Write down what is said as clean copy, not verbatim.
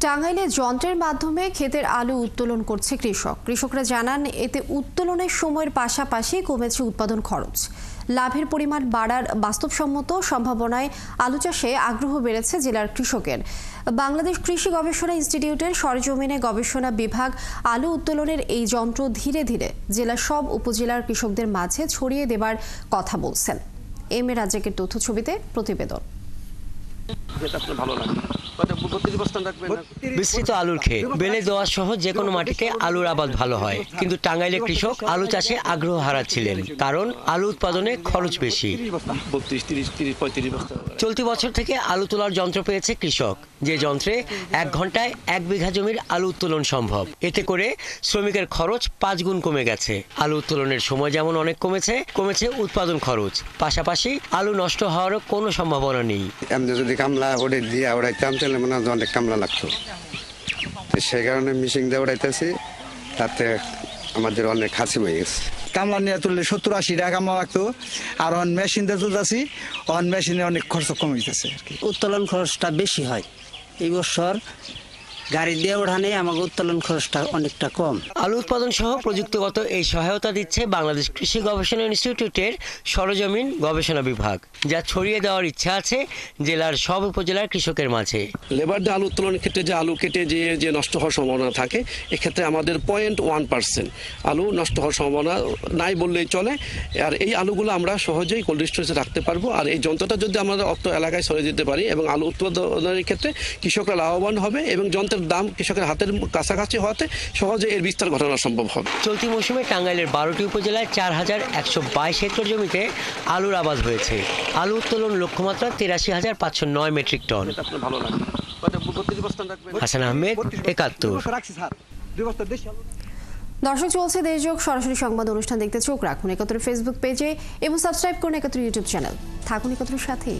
টাঙ্গাইলে যন্ত্রের মাধ্যমে ক্ষেতের আলু উত্তোলন করছে কৃষকরা জানান এতে উত্তোলনের সময়ের পাশাপাশি কমেছে উৎপাদন খরচ। লাভের পরিমাণ বাড়ার বাস্তবসম্মত সম্ভাবনায় আলু চাষে আগ্রহ বেড়েছে জেলার কৃষকের। বাংলাদেশ কৃষি গবেষণা ইনস্টিটিউটের সরেজমিনে গবেষণা বিভাগ আলু উত্তোলনের এই যন্ত্র ধীরে ধীরে জেলার সব উপজেলার কৃষকদের মাঝে ছড়িয়ে দেবার কথা বলছেন। এম এ রাজ্জাকের তথ্য ছবিতে প্রতিবেদন। বিস্তৃত আলুর ক্ষেত, বেলে দোআঁশ সহ যে কোনো মাটিতে আলুর আবাদ ভালো হয়, কিন্তু টাঙ্গাইলের কৃষক আলু চাষে আগ্রহ হারাচ্ছিলেন, কারণ আলু উৎপাদনে খরচ বেশি। চলতি বছর থেকে আলু তোলার যন্ত্র পেয়েছে কৃষক, যে যন্ত্রে 1 ঘন্টায় 1 বিঘা জমির আলু উত্তোলন সম্ভব। এতে করে শ্রমিকের খরচ 5 গুণ কমে গেছে। আলু উত্তোলনের সময় যেমন অনেক কমেছে উৎপাদন খরচ, পাশাপাশি আলু নষ্ট হওয়ারও কোনো সম্ভাবনা নেই। যদি কামলা ওটা দিয়ে ওড়াইতাম তাহলে মনে হয় অনেক কামলা লাগতো, সেই কারণে মিশিং দিয়ে ওড়াইতেছি, তাতে আমাদের অনেক হাসি হয়ে গেছে। কামলা নিয়ে তুললে 70-80 টাকা কামলা লাগতো, আর অন মেশিন দিয়ে তুলতেছি, অন মেশিনে অনেক খরচ কমে গেছে। উত্তোলন খরচটা বেশি হয় এই বছর, গাড়ি দিয়ে ওঠানে আমাকে উত্তোলন খরচটা অনেকটা কম। আলু উৎপাদন সহ প্রযুক্তিগত এই সহায়তা দিচ্ছে বাংলাদেশ কৃষি গবেষণা ইনস্টিটিউটের সরেজমিন গবেষণা বিভাগ, যা ছড়িয়ে দেওয়ার ইচ্ছা আছে জেলার সব উপজেলার কৃষকের মাঝে। লেবার দিয়ে আলু উত্তোলনের ক্ষেত্রে যে আলু কেটে যে নষ্ট হওয়ার সম্ভাবনা থাকে, এক্ষেত্রে আমাদের 0.1% আলু নষ্ট হওয়ার সম্ভাবনা নাই বললেই চলে। আর এই আলুগুলো আমরা সহজেই কোল্ড স্টোরেজে রাখতে পারবো। আর এই যন্ত্রটা যদি আমরা অত এলাকায় সরে যেতে পারি এবং আলু উৎপাদনের ক্ষেত্রে কৃষকরা লাভবান হবে এবং যন্ত্রের দাম কৃষকের হাতের কাছাকাছি হওয়াতে সহজে এর বিস্তার ঘটানো সম্ভব হবে। চলতি মৌসুমে টাঙ্গাইলের 12টি উপজেলায় 4122 হেক্টর জমিতে আলুর আবাদ হয়েছে। আলু উত্তোলন লক্ষ্যমাত্রা 83,509 মেট্রিক টন। হাসান আহমেদ, 71। দর্শক, চলছে দেশযোগ সরাসরি সংবাদ অনুষ্ঠান দেখতে চোখ রাখুন 71 ফেসবুক পেজে এবং সাবস্ক্রাইব করুন 71 ইউটিউব চ্যানেল। থাকুন 71 সাথেই।